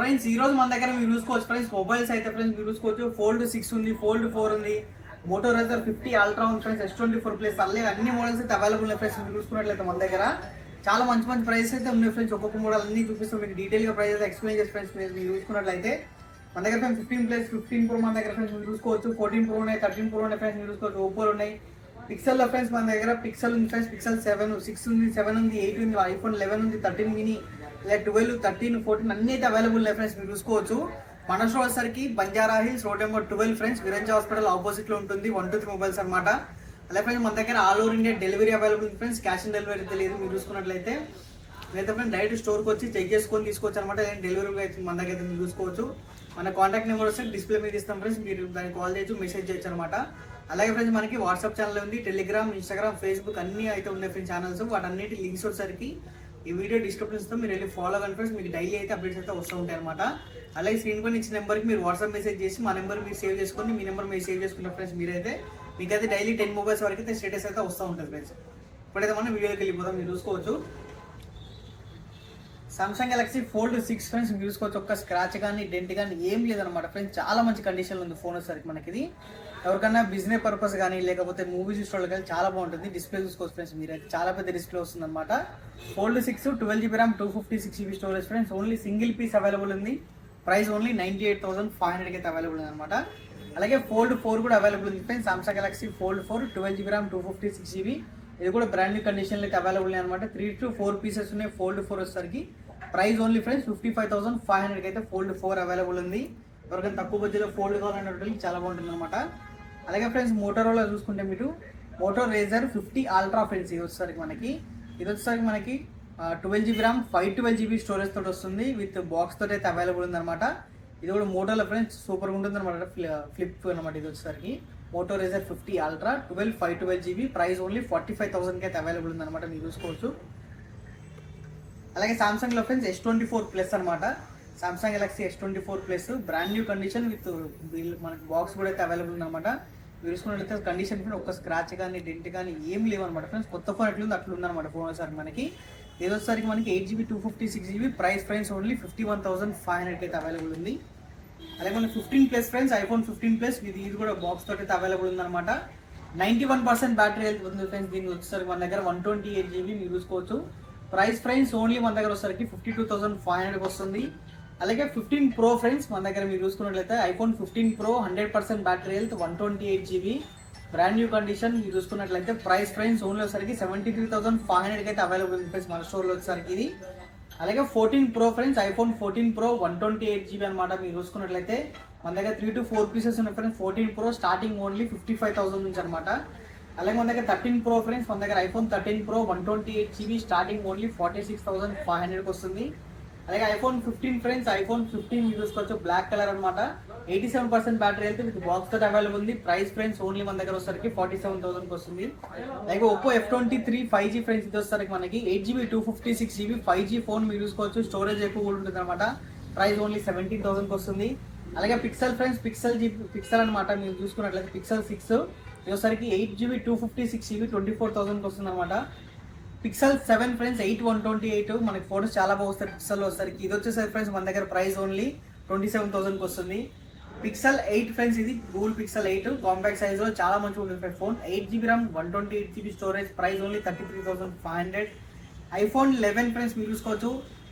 Friends ఈ రోజు మన దగ్గర మీరు చూసుకోవచ్చు ఫ్రెండ్స్, మొబైల్స్ అయితే ఫ్రెండ్స్ మీరు చూసుకోవచ్చు. ఫోల్డ్ 6 ఉంది, ఫోల్డ్ 4 ఉంది, మోటో రైజర్ 50 అల్ట్రా ఉంది ఫ్రెండ్స్, S24 ప్లస్ అల్లే అన్ని మోడల్స్ అయితే అవైలబుల్ ఉన్నాయి ఫ్రెండ్స్. మీరు చూసుకున్నట్లయితే మన దగ్గర చాలా మంచి మంచి ప్రైస్ అయితే ఉన్నాయి ఫ్రెండ్స్. ఒక్కొక్క మోడల్ అన్ని చూపిస్తాం మీకు డీటెయిల్గా ప్రైస్ అయితే ఎక్స్ప్లెయిన్ చేసి ఫ్రెండ్స్. మీరు చూసుకున్నట్లయితే మన దగ్గర ఫ్రెండ్స్ 15 ప్లస్ 15 ప్రో మన దగ్గర ఫ్రెండ్స్ మీరు చూసుకోవచ్చు. 14 ప్రో ఉన్నాయి, 13 ప్రో ఉన్నాయి ఫ్రెండ్స్ మీరు చూసుకోవచ్చు. ఓపోలు ఉన్నాయి. పిక్సెల్లో ఫ్రెండ్స్ మన దగ్గర పిక్సెల్ ఉంది ఫ్రెండ్స్, పిక్సెల్ 7, 6 ఉంది, 7 ఉంది, 8 ఉంది, ఐఫోన్ 11 ఉంది, 13 మినీ, ఇలా 12, 13, 14 అన్ని అయితే అవైలబుల్ ఉన్నాయి ఫ్రెండ్స్. మీరు చూసుకోవచ్చు. మన షో వచ్చేసరికి Banjara Hills road number 12 friends, Viranja hospital opposite లో ఉంటుంది. 123 మొబైల్స్ అనమాట. అలా ఫ్రెండ్స్ మన దగ్గర all over India delivery available friends. Cash on delivery తెలియదు మీరు చూసుకున్నట్లయితే. అయితే ఫ్రెండ్స్ డైరెక్ట్ స్టోర్కి వచ్చి చెక్ చేసుకొని తీసుకోవచ్చు అనమాట. డెలివరీ అయితే మన దగ్గర మీరు చూసుకోవచ్చు. మన కాంటాక్ట్ నెంబర్ వస్తే డిస్ప్లే మీద ఇస్తాం ఫ్రెండ్స్, మీరు దానికి కాల్ చేయొచ్చు, మెసేజ్ చేయొచ్చు అనమాట. అలాగే ఫ్రెండ్స్ మనకి వాట్సాప్ ఛానల్ ఉంది, టెలిగ్రామ్, ఇన్స్టాగ్రామ్, ఫేస్బుక్ అన్ని అయితే ఉన్నాయి ఫ్రెండ్స్ ఛానల్స్. వాటన్నిటి లింక్స్ వచ్చేసరికి ఈ వీడియో డిస్క్రిప్షన్స్తో మీరు వెళ్ళి ఫాలో అవ్వండి ఫ్రెండ్స్. మీకు డైలీ అయితే అప్డేట్స్ అయితే వస్తూ ఉంటాయి అనమాట. అలాగే స్క్రీన్ పైన ఇచ్చిన నెంబర్కి మీరు వాట్సాప్ మెసేజ్ చేసి మా నెంబర్ మీరు సేవ్ చేసుకొని మీ నెంబర్ మీరు సేవ్ చేసుకున్న ఫ్రెండ్స్ మీరైతే మీకైతే డైలీ 10 మొబైల్స్ వరకు అయితే స్టేటస్ అయితే వస్తూ ఉంటుంది ఫ్రెండ్స్. ఇప్పుడైతే మనం వీడియోకి వెళ్ళిపోతాం. మీరు చూసుకోవచ్చు సామ్సంగ్ గెలాక్సీ ఫోల్డ్ 6 ఫ్రెండ్స్ మీరు చూసుకోవచ్చు. ఒక్క స్క్రాచ్ కానీ డెంట్ కానీ ఏం లేదనమాట ఫ్రెండ్స్. చాలా మంచి కండిషన్లో ఉంది ఫోన్ వచ్చేసరికి మనకి. ఇది ఎవరికైనా బిజినెస్ పర్పస్ కానీ లేకపోతే మూవీ చూసుకోవాలి కానీ చాలా బాగుంటుంది. డిస్ప్లే చూసుకోవచ్చు ఫ్రెండ్స్ మీరైతే, చాలా పెద్ద డిస్ప్లే వస్తుంది అనమాట. Fold 6 12GB RAM 256GB storage friends. Only single piece available ఉంది. ప్రైస్ ఓన్లీ 98,500 అయితే అవైలబుల్ ఉంది అనమాట. అలాగే ఫోల్డ్ 4 కూడా అవైలబుల్ ఉంది friends. Samsung Galaxy fold 4 12GB RAM 256GB, ఇది కూడా బ్రాండ్ న్యూ కండిషన్లో అయితే అవైలబుల్ అనమాట. 3 to 4 పీసెస్ ఉన్నాయి ఫోల్డ్ 4 వచ్చేసరికి. ప్రైస్ ఓన్లీ ఫ్రెండ్స్ 55,500 అయితే ఫోల్డ్ 4 అవైలబుల్ ఉంది. ఎవరికైనా తక్కువ బడ్జెట్లో ఫోల్డ్ కావాలన్నట్టు చాలా బాగుంటుంది అనమాట. అలాగే ఫ్రెండ్స్ మోటోరోలా చూసుకుంటే మీరు మోటో రేజర్ 50 అల్ట్రా ఫ్రెండ్స్ ఇది వచ్చేసరికి మనకి 12GB ర్యామ్ 512GB స్టోరేజ్ తోటి వస్తుంది. విత్ బాక్స్ తోటి అయితే అవైలబుల్ ఉంది అనమాట. ఇది కూడా మోటోలో ఫ్రెండ్స్ సూపర్గా ఉంటుంది అనమాట. ఫ్లిప్ అనమాట ఇది వచ్చేసరికి. Moto Razr 50 ultra 512GB, price only 45,000 అయితే అవైలబుల్ ఉంది అనమాట. మీరు చూసుకోవచ్చు. అలాగే సామ్సంగ్లో ఫ్రెండ్స్ S24 ప్లస్ అనమాట. Samsung Galaxy S24 plus brand new condition with మనకి బాక్స్ కూడా అయితే అవైలబుల్ ఉందన్నమాట. మీరు చూసుకున్నట్లయితే కండిషన్ ఒక స్క్రాచ్ కానీ డెంట్ కానీ ఏం లేవు అనమాట ఫ్రెండ్స్. కొత్త ఫోన్ ఎట్లుంది అట్లా ఉందన్నమాట ఫోన్ వచ్చేసరికి మనకి. ఇది వచ్చేసరికి మనకి 8GB 256GB, price friends only 51,500 అయితే అవైలబుల్ ఉంది. అలాగే మనకి 15 ప్లస్ ఫ్రెండ్స్, ఐఫోన్ 15 ప్లస్ ఇది కూడా బాక్స్ తోటి అయితే అవైలబుల్ ఉందన్నమాట. 91% బ్యాటరీ హెల్త్ ఉంది ఫ్రెండ్స్. దీనికి వచ్చేసరికి మన దగ్గర 128GB మీరు చూసుకోవచ్చు. ప్రైస్ ఫ్రెండ్స్ ఓన్లీ మన దగ్గర వచ్చేసరికి 52,500 వస్తుంది. అలాగే 15 ప్రో ఫ్రెండ్స్ మన దగ్గర మీరు చూసుకున్నట్లయితే iPhone 15 pro 100% battery health 128GB, brand new condition మీరు చూసుకున్నట్లయితే. ప్రైస్ ఫ్రెండ్స్ ఓన్లీ వచ్చేసరికి 73,500 అయితే అవైలబుల్ ఉంది ఫ్రెండ్స్ మన స్టోర్లో వచ్చేసరికి ఇది. అలాగే 14 pro friends, iPhone 14 pro 128GB అనమాట. మీరు చూసుకున్నట్లయితే మన దగ్గర 3 to 4 పీసెస్ ఉన్నాయి ఫ్రెండ్స్. 14 ప్రో స్టార్టింగ్ ఓన్లీ 55,000 నుంచి అనమాట. అలాగే మన దగ్గర 13 ప్రో ఫ్రెండ్స్, మన దగ్గర iPhone 13 pro 128GB starting only 46,500 వస్తుంది. అలాగే ఐఫోన్ 15 ఫ్రెండ్స్, ఐఫోన్ 15 మీరు చూసుకోవచ్చు బ్లాక్ కలర్ అనమాట. 87% బ్యాటరీ అయితే విత్ బాక్స్ తోటి అవైలబుల్ ఉంది. ప్రైస్ ఫ్రెండ్స్ ఓన్లీ మన దగ్గర వచ్చేసరికి 47,000 వస్తుంది. అలాగే ఒప్పో F23 5G ఫ్రెండ్స్ ఇది వచ్చేసరికి మనకి 8GB 256GB 5G ఫోన్ మీరు చూసుకోవచ్చు. స్టోరేజ్ ఎక్కువ కూడా ఉంటుంది అనమాట. ప్రైస్ ఓన్లీ 17,000 వస్తుంది. అలాగే పిక్సెల్ ఫ్రెండ్స్, పిక్సెల్ అనమాట మీరు చూసుకున్నట్లయితే పిక్సెల్ 6 ఇది వచ్చేసరికి 8GB 256GB 24,000 వస్తుంది అనమాట. పిక్సెల్ 7 ఫ్రెండ్స్ 8/128 మనకి ఫోటోస్ చాలా బాగా వస్తాయి పిక్సెల్లో వచ్చేసరికి. ఇది వచ్చేసరికి ఫ్రెండ్స్ మన దగ్గర ప్రైస్ ఓన్లీ 27,000 వస్తుంది. పిక్సెల్ 8 ఫ్రెండ్స్ ఇది గూగుల్ పిక్సెల్ 8 కాంపాక్ట్ సైజ్లో చాలా మంచిగా ఉంటుంది phone. 8GB RAM 128GB storage, price only 33,500. IPhone 11 friends మీరు చూసుకోవచ్చు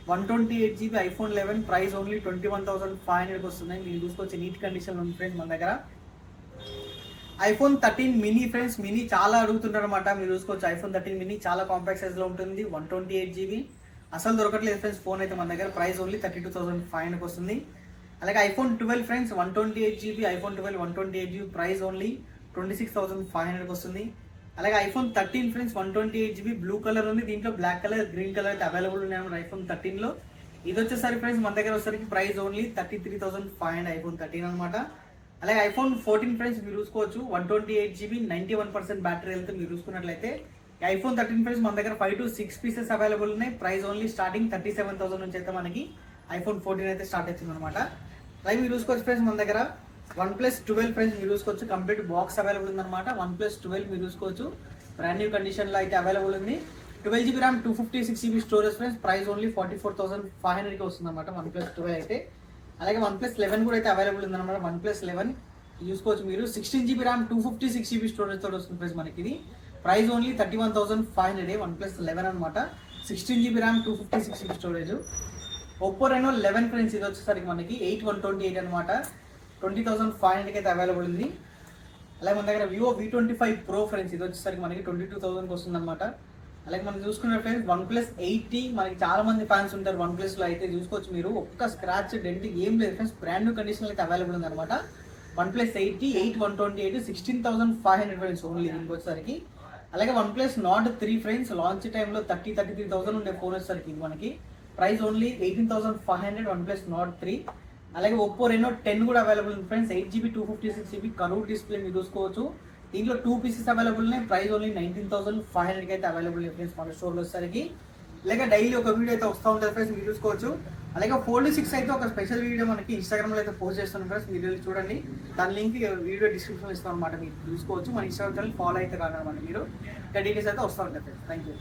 128GB ఐఫోన్ 11 ప్రైస్ ఓన్లీ 21,500 వస్తుంది. మీరు చూసుకోవచ్చు నీట్ కండిషన్లో ఉంది ఫ్రెండ్స్ మన దగ్గర. ఐఫోన్ 13 మినీ ఫ్రెండ్స్, మినీ చాలా అడుగుతుంటారు అనమాట. మీరు చూసుకోవచ్చు ఐఫోన్ 13 మినీ చాలా కాంపాక్ట్ సైజ్లో ఉంటుంది. 128GB అసలు దొరకట్లేదు ఫ్రెండ్స్ ఫోన్ అయితే మన దగ్గర. ప్రైస్ ఓన్లీ 32,500 వస్తుంది. అలాగే iPhone 12 friends 128GB iPhone 12 128GB price only 26,500 వస్తుంది. అలాగే iPhone 13 friends 128GB blue colour ఉంది. దీంట్లో బ్లాక్ కలర్, గ్రీన్ కలర్ అయితే అవైలబుల్ ఉన్నాయి అన్నమాట ఐఫోన్ 13లో. ఇది వచ్చేసరికి ఫ్రెండ్స్ మన దగ్గర వచ్చేసరికి ప్రైస్ ఓన్లీ 33,500 ఐఫోన్ 13 అనమాట. అలాగే ఐఫోన్ 14 ఫ్రెండ్స్ మీరు చూసుకోవచ్చు 128GB 91% బ్యాటరీ హెల్త్ మీరు చూసుకున్నట్లయితే. ఐఫోన్ 13 ఫ్రెండ్స్ మన దగ్గర 5 to 6 పీసెస్ అవైలబుల్ ఉన్నాయి. ప్రైస్ ఓన్లీ స్టార్టింగ్ 37,000 నుంచి అయితే మనకి ఐఫోన్ 14 అయితే స్టార్ట్ అవుతుంది అనమాట. అలాగే మీరు చూసుకోవచ్చు ఫ్రెండ్స్ మన దగ్గర OnePlus 12 ఫ్రెండ్స్ మీరు చూసుకోవచ్చు కంప్లీట్ బాక్స్ అవైలబుల్ ఉందన్నమాట. OnePlus 12 మీరు చూసుకోవచ్చు బ్రాండ్ న్యూ కండిషన్లో అయితే అవైలబుల్ ఉంది. 12 GB RAM 256 GB storage friends. Price only 44,500కి వస్తుంది అనమాట OnePlus 12 అయితే. అలాగే OnePlus 11 కూడా అయితే అవైలబుల్ ఉందన్నమాట. OnePlus 11 చూసుకోవచ్చు మీరు. 16 GB ర్యామ్ 256 GB స్టోరేజ్ తోటి వస్తుంది ఫ్రెండ్స్ మనకి ఇది. ప్రైస్ ఓన్లీ 31,500 OnePlus 11 అనమాట. 16 GB RAM 256 GB storage. Oppo Reno 11 friends, ఇది వచ్చేసరికి మనకి 8128 అనమాట. 20,500కి అయితే అవైలబుల్ ఉంది. అలాగే మన దగ్గర వివో V25 Pro ఫ్రెండ్స్, ఇది వచ్చేసరికి మనకి 22,000కి వస్తుంది అనమాట. అలాగే మనం చూసుకున్న ఫ్రెండ్స్ OnePlus 8T, మనకి చాలా మంది ఫ్యాన్స్ ఉంటారు OnePlus లో అయితే. చూసుకోవచ్చు మీరు, ఒక్క స్క్రాచ్ డెంట్ ఏం లేదు ఫ్రెండ్స్, బ్రాండ్ న్యూ కండిషన్ అయితే అవైలబుల్ ఉంది అనమాట. OnePlus 8T 8128 16,500 ఫ్రెండ్స్ ఓన్లీ దీనికి వచ్చేసరికి. అలాగే OnePlus Nord 3 ఫ్రెండ్స్, లాంచ్ టైంలో 33,000 ఉండే ఫోన్ వచ్చేసరికి ఇది మనకి. Price only 18,500 OnePlus Nord 3. అలాగే ఒప్పో రెనో 10 కూడా అవైలబుల్ ఉంది friends. 8GB 256GB curve display మీరు చూసుకోవచ్చు. దీంట్లో 2 పీసెస్ అవైలబుల్ ఉన్నాయి. ప్రైస్ ఓన్లీ 19,500కి అయితే అవైలబుల్ ఉన్నాయి ఫ్రెండ్స్ మన స్టోర్లో వచ్చేసరికి. అలాగే డైలీ ఒక వీడియో అయితే వస్తూ ఉంటుంది ఫ్రెండ్స్, మీరు చూసుకోవచ్చు. అలాగే Fold 6 అయితే ఒక స్పెషల్ వీడియో మనకి ఇన్స్టాగ్రామ్లో అయితే పోస్ట్ చేస్తున్నాం ఫ్రెండ్స్, మీరు చూడండి. దాని లింక్ వీడియో డిస్క్రిప్షన్లో ఇస్తాం అనమాట, మీరు చూసుకోవచ్చు. మన ఇన్స్టాగ్రామ్ ఛానల్ ఫాలో అయితే కాదనమాట మీరు. ఇంకా డీటెయిల్స్ అయితే వస్తూ ఉంటాయి ఫ్రెండ్స్. Thank you.